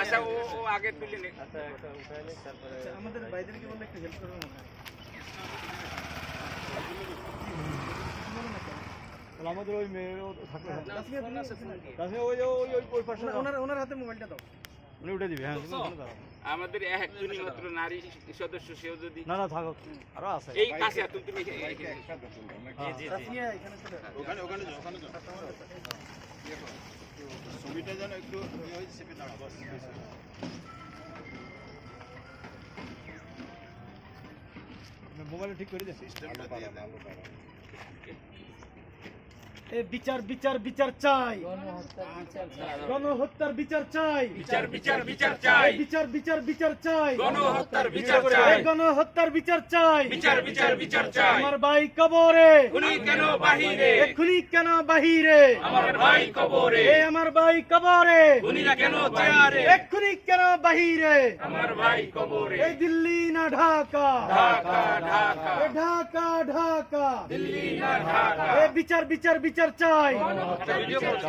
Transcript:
আচ্ছা ও আগে তুলে নে। আমাদের ভাইদেরকে বললে একটু হেল্প করবে না? আমাদের ওই মেয়েরও থাকবে পাশে ওনার হাতে মোবাইলটা দাও। উনি উঠে দিবে। হ্যাঁ আমাদের একজনই মাত্র নারী সদস্য, সেও যদি না না থাকুক, আরো আছে। এই কাছে তুমি রাফিয়া এখানে চলে আসো। ছবিটা যেন একটু চেপে দাঁড়া বাস। মোবাইল ঠিক করে দে। বিচার বিচার বিচার চাই, গণহত্যার বিচার চাই, বিচার বিচার বিচার চাই, বিচার বিচার বিচার চাই, গণহত্যার বিচার চাই, গণহত্যার বিচার চাই, বিচার বিচার বিচার চাই। আমার ভাই কবরে, উনি কেন বাহিরে, এখুনি কেন বাহিরে, আমার ভাই কবরে, এ আমার ভাই কবরে, উনি কেন চেয়ারে, এখুনি কেন বাহিরে, আমার ভাই কবরে। এই দিল্লি না ঢাকা, ঢাকা ঢাকা, এ ঢাকা ঢাকা, দিল্লি না ঢাকা। এ বিচার বিচার বিচার চাই। একটা ভিডিও করছি।